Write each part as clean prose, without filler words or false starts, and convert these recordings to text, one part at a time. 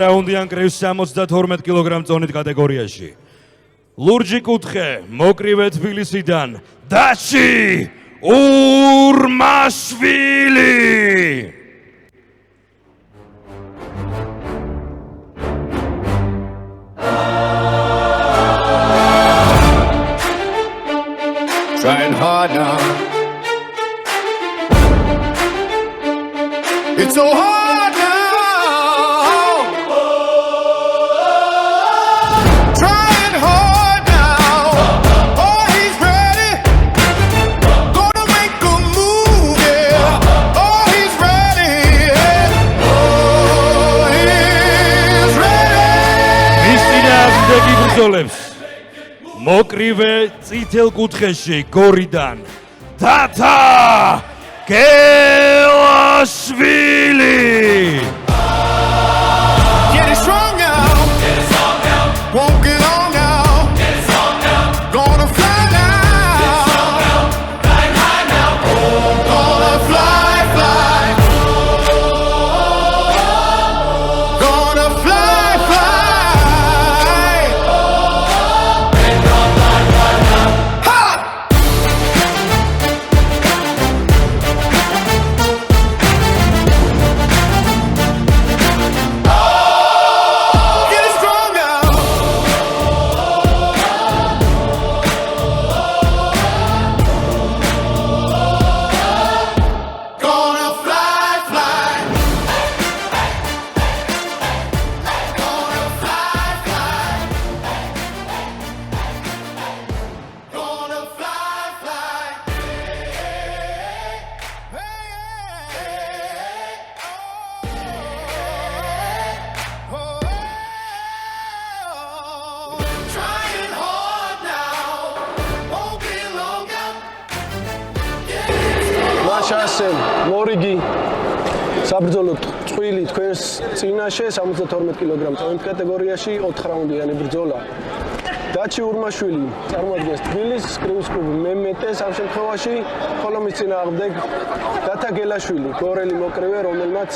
რაუნდიან კრივს 72 კილოგრამ წონით კატეგორიაში. ლურჯი კუთხე, მოკრივე თბილისიდან დაში ურმაშვილი. Trying hard now. It's so hard now. Trying hard now. Oh, he's ready. Gonna make a move, yeah. Oh, he's ready. Oh, he's ready. მისინააღმდეგი ბრძოლებს მოკრივე წითელ კუთხეში გორიდან თათა გელაშვილი. Getting strong now. Won't get long now. Gonna fly now. Gonna fly, fly. Gonna fly, fly. Ha! Getting strong now. Gonna fly, fly. Gonna fly, fly. Gonna fly, fly. Trying hard now. Won't be long now. მაშასე მორიგი საბრძოლო წვილი თქვენს წინაშე 72 კილოგრამ წონით კატეგორიაში 4 რაუნდიანი ბრძოლა. დაჩი ურმაშვილი წარმოადგენს თბილისის კრივის კლუბ მემეტეს ამ შემთხვევაში, ხოლო მის წინააღმდეგ დათა გელაშვილი, გორელი მოკრივე, რომელმაც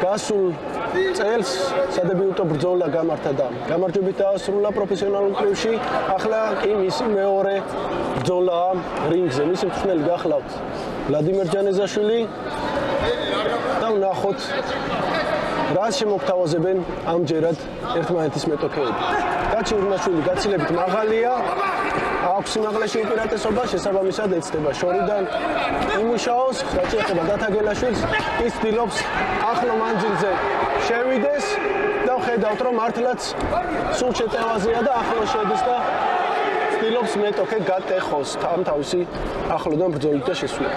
გასულ წელს სადებიუტო ბრძოლა გამართა და გამარჯვებით დაასრულა პროფესიონალურ კრივში. ახლა კი მისი მეორე ბრძოლაა რინგზე. მისი მწვრთნელი გახლავთ ვლადიმერ ჯანეზაშვილი და ვნახოთ რას შემოგთავაზებენ ამჯერად ერთმანეთის მეტოქეები. დაჩი ურმაშვილი გაცილებით მაღალია, აქვს სიმაღლეში უპირატესობა, შესაბამისად ეცდება შორიდან იმუშაოს. რაც შეეხება დათა გელაშვილს, ის ცდილობს ახლო მანძილზე შევიდეს და ხედავთ, რომ მართლაც სულ შეტევაზეა და ახლო შედის და ცდილობს მეტოქე გატეხოს ამ თავისი ახლოდან ბრძოლით და შესვლით.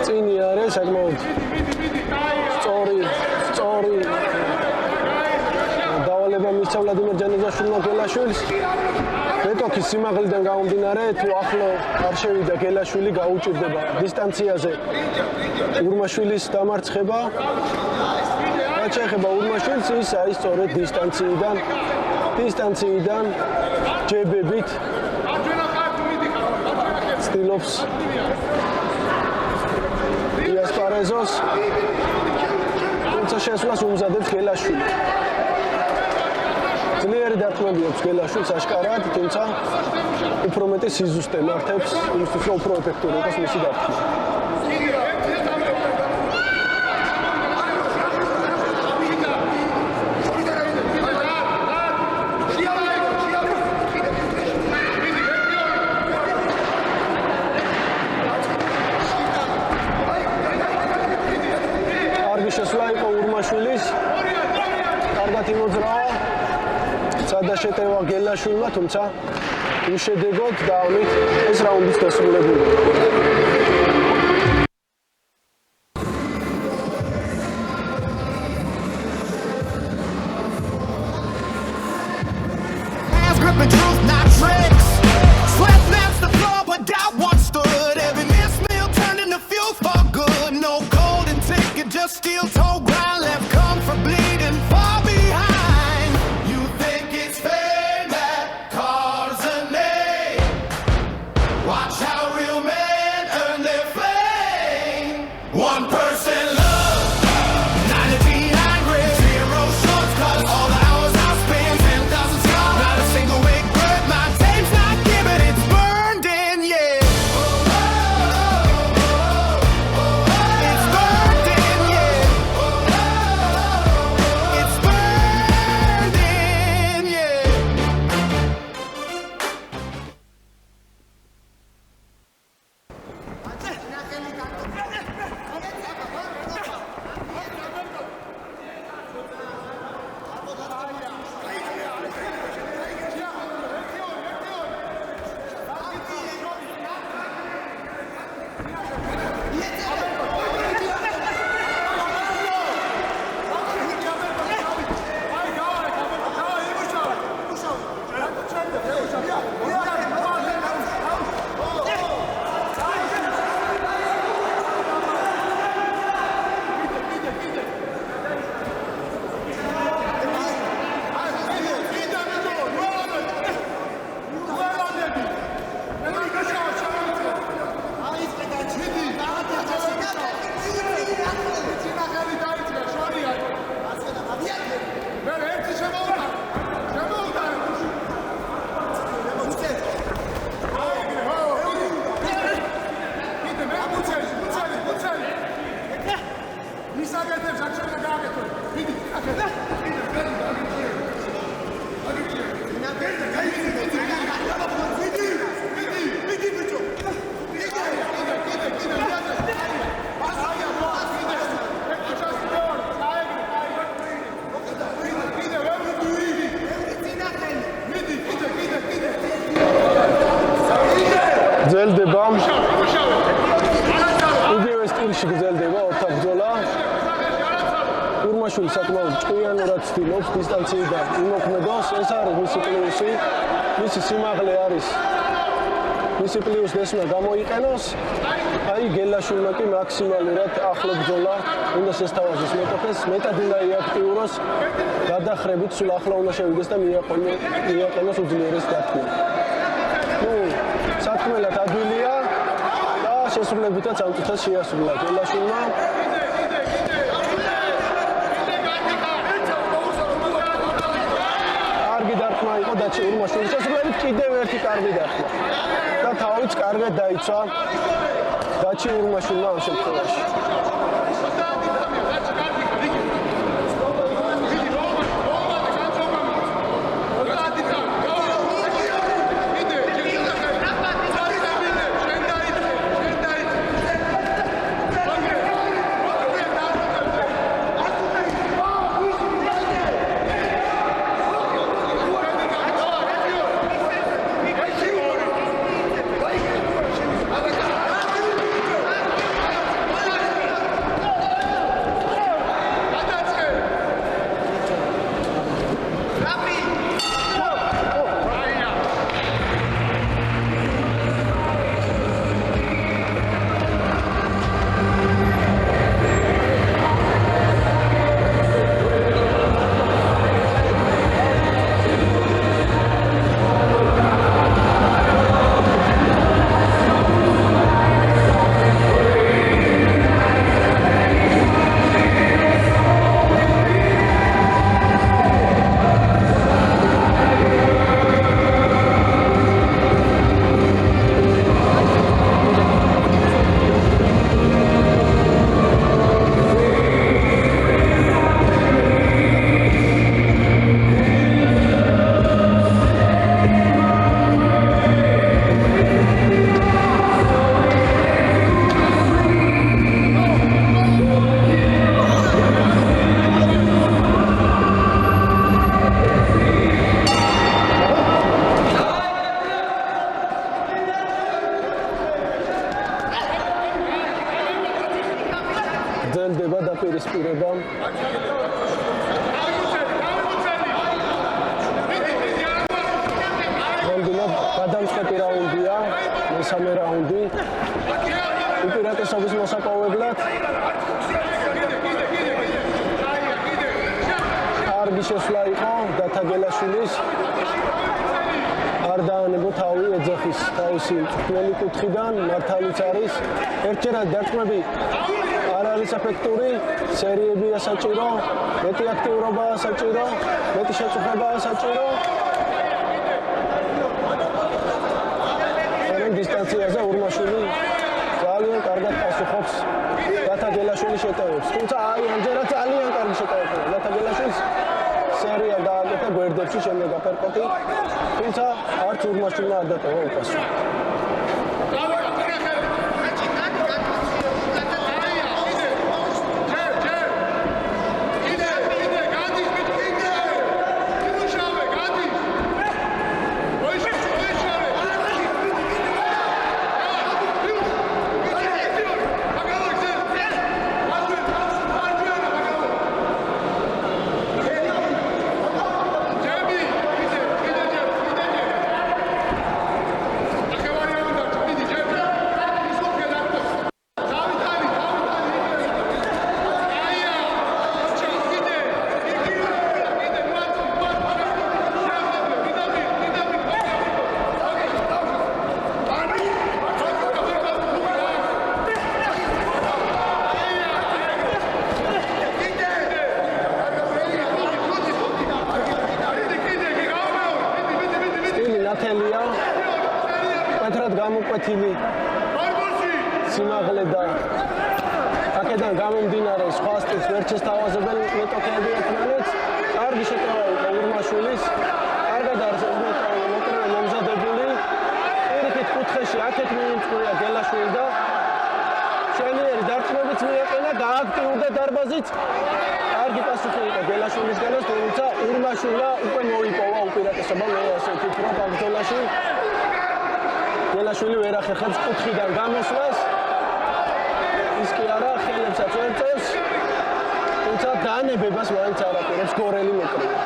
წინი არის საკმაოდ სწორი დავალება მისცა ვლადიმერ ჯანეზაშვილმა გელაშვილს. მეტოქის სიმაღლიდან გამომდინარე, თუ ახლო არ შევიდა გელაშვილი, გაუჭირდება დისტანციაზე ურმაშვილის დამარცხება. რაც შეეხება ურმაშვილს, ის არის სწორედ დისტანციიდან ჯებებით ცდილობს იასპარეზოს, თუმცა შესვლას უმზადებს გელაშვილი. ძლიერი დარტყმები აქვს გელაშვილს აშკარად, თუმცა უფრო მეტი სიზუსტე მართებს იმისთვის, რომ უფრო ეფექტური იყოს მისი დარტყმა. შესვლა იყო ურმაშვილის. კარგად იმოძრავა. სადა შეტევა გელაშვილმა, თუმცა უშედეგოდ დავნით ეს რაუნდიც დასრულებული. Hands gripping truth, not tricks. Sweat snaps the floor, but doubt once stood. Every missed meal turned into fuel for good. No golden ticket, just steel toe grind left comfortably far behind. You think it's fame that causes a name? Watch how real men earn their flame. One person love, 99 grit, 0 shortcuts, all the hours I spent, 10,000 scars, not a single wig bird. My tape's not given, it's burned in, yeah. It's burned in, yeah. It's burned in, yeah. გრძელდება. იგივე სტილში გრძელდება ოთახბრძოლა. ურმაშვილი საკმაოდ ჭკვიანურად ცდილობს დისტანციიდან იმოქმედოს. ეს არის მისი პლუსი. მისი სიმაღლე არის. მისი პლუს დესმა გამოიყენოს. აი გელაშვილმა კი მაქსიმალურად ახლო ბრძოლა უნდა შესთავაზოს მეტოქეს, მეტად უნდა იაქტიუროს. გადახრებით სულ ახლა უნდა შევიდეს და მიაყენოს უძლიერეს გათქმა. სათქმელად ადვილია და შესრულებითაც ამ წუთას შეასრულა გელაშვილმა. კარგი დარტყმა იყო დაჩი ურმაშვილის შესრულებით, კიდევ ერთი კარგი დარტყმა და თავიც კარგად დაიცვა დაჩი ურმაშვილმა ამ შემთხვევაში. ხდება დაპირისპირება. ნამდვილად გადამწყვეტი რაუნდია, მესამე რაუნდი. უპირატესობის მოსაპოვებლად კარგი შესვლა იყო დათა გელაშვილის. არ დაანებო თავი ეძახის თავისი მწვრთნელი კუთხიდან, მართალიც არის. ერთჯერად დარტყმები არ არის ეფექტური, სერიებია საჭირო, მეტი აქტიურობაა საჭირო, მეტი შეწუხებაა საჭირო. დისტანციაზე ურმაშვილი ძალიან კარგად პასუხობს დათა გელაშვილის შეტევებს. თუმცა აი ამჯერად ძალიან კარგი შეტევებია დათა გელაშვილის. სერია დააკეთა გვერდებში შემდეგ აპერკოტი, თუმცა არც ურმაშვილმა არ დატოვა უპასუხო. ნათელია მეთრად გამოკვეთილი სიმაღლე და აქედან გამომდინარე სხვა სტილს ვერ შესთავაზებენ მეტოქეები ერთმანეთს. კარგი შეტევა იყო ურმაშვილის, კარგად არის მოკრე მომზადებული. პირიქით კუთხეში აქეთ მიუწყია გელაშვილი და შენიერი დარტყმებიც მიეყენა, გააქტიურდა დარბაზით. კარგი პასუხი იყო გელაშვილისგანაც, თუმცა ურმაშვილმა უკვე მოიპოვა უპირატესობა, მე ასე ვფიქრობ ამ ბრძოლაში. გელაშვილი ვერ ახერხებს კუთხიდან გამოსვლას. ის კი არა, ხელებსაც ვერ წევს, თუმცა დაანებებას მაინც არ აპირებს გორელი მოკრია.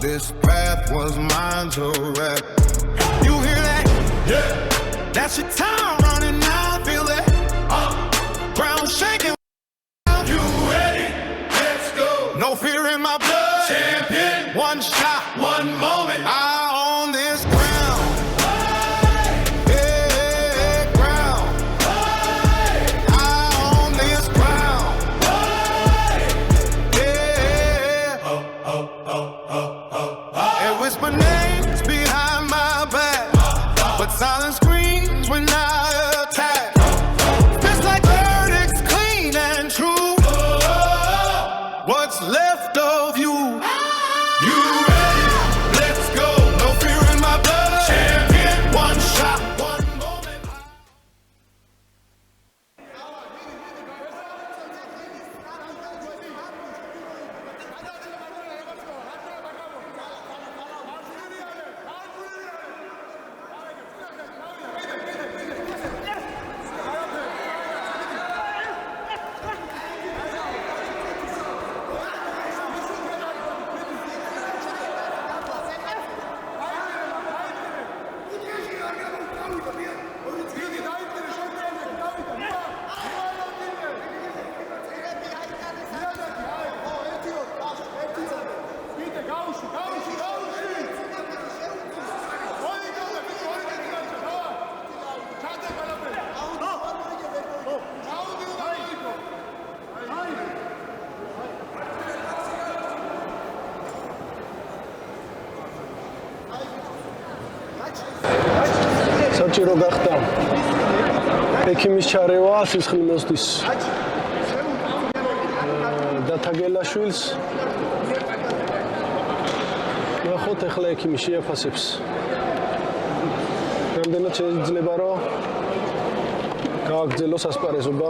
This path was mine to wreck. You hear that? Yeah. That's your time running now. Feel that? Ground shaking. You ready? Let's go. No fear in my blood. Champion. One shot, one moment. I own this ground. Yeah, ground. I own this ground. Yeah. And whisper names behind my back, but silence screams when I attack. It's like verdicts clean and true. What's left of you? You ready? Let's go. No fear in my blood. Champion. One shot, one moment. საჭირო გახდა ექიმის ჩარევა სისხლი მოსდის გელაშვილს. ნახოთ ახლა ექიმი შეაფასებს. რამდენად შეიძლება რომ გააგრძელოს ასპარეზობა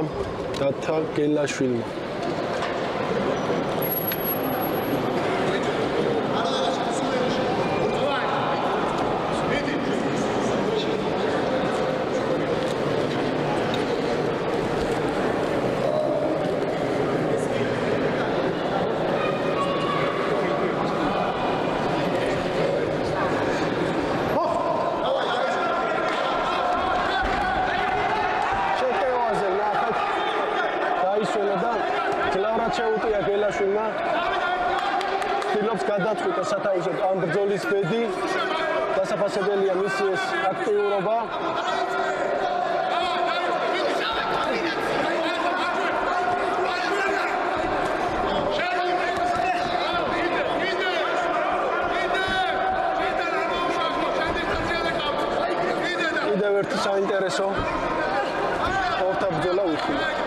დათა გელაშვილმა. შეუტია გელაშვილმა ცდილობს გადაწყვიტოს სათავეში ამ ბრძოლის ბედი დასაფასებელია მისი ეს აქტიურობა კიდევ ერთი საინტერესო ორთა ბრძოლა უხილავ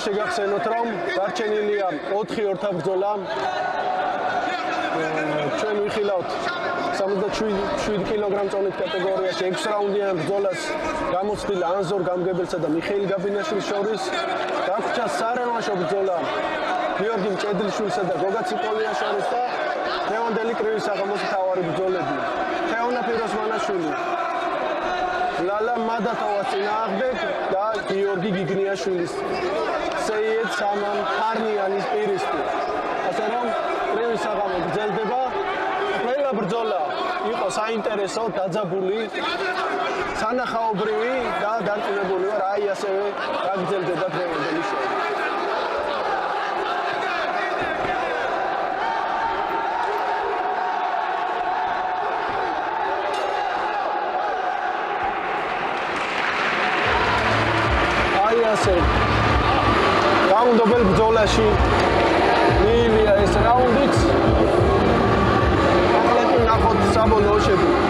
შეგახსენოთ რომ დარჩენილია 4 ორთა ბრძოლა ჩვენ ვიხილავთ 77 კილოგრამ წონით კატეგორიაში 6 რაუნდიან ბრძოლას გამოცდილ ანზორ გამგებელსა და მიხეილ გაბინაშვილის შორის დაგვრჩა სარევანშო ბრძოლა გიორგი მჭედრიშვილსა და გოგა ციპოლიანის შორის და დღევანდელი კრივის საღამოს მთავარი ბრძოლები თეონა პიროსმანაშვილი ლალა მადათოვას წინააღმდეგ და გიორგი გიგნიაშვილის სეიედ სამან ხარნიანის პირისპირ. ასე რომ კრივის საღამო გრძელდება. ყველა ბრძოლა იყო საინტერესო, დაძაბული, სანახაობრივი და დარწმუნებული ვარ, აი ასევე გაგრძელდება დღევანდელი შოუ. აი ასე რაუნდობელ ბრძოლაში მიივია ეს რაუნდიც. ახლა თუ ნახოთ საბოლოო შედეგი.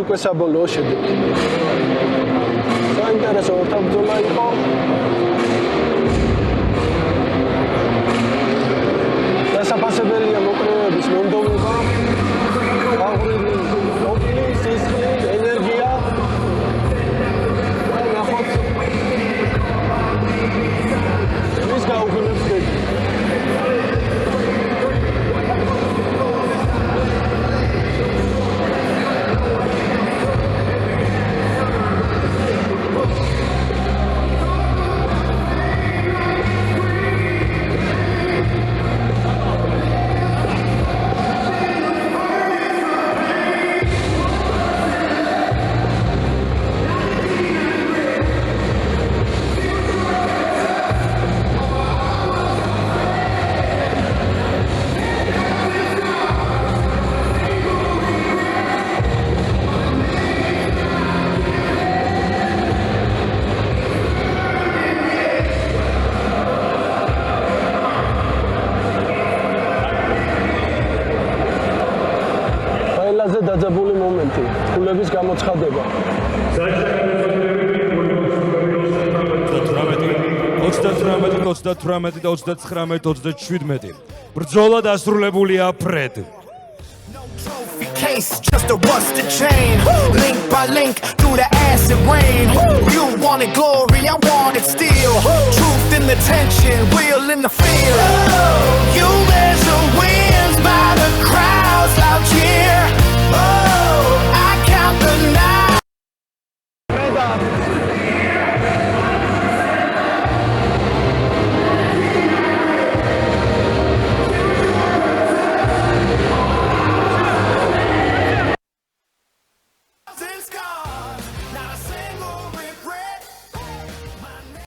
უკვე საბოლოო შედეგი. საინტერესო ორთა ბრძოლა იყო. დასაფასებელია მოკრეების მონდომება, აღრული ოპილი, სისხლი, ენერგია. ნახოთ. ის გაუგნებს ბედი. დაძაბული მომენტი, ფულების გამოცხადება. 38-39-37. ბრძოლა დასრულებულია ფრედ. No trophy, face, just a rusted chain. Link by link, through the acid rain. You wanted glory, I wanted steel. Truth in the tension, real in the field.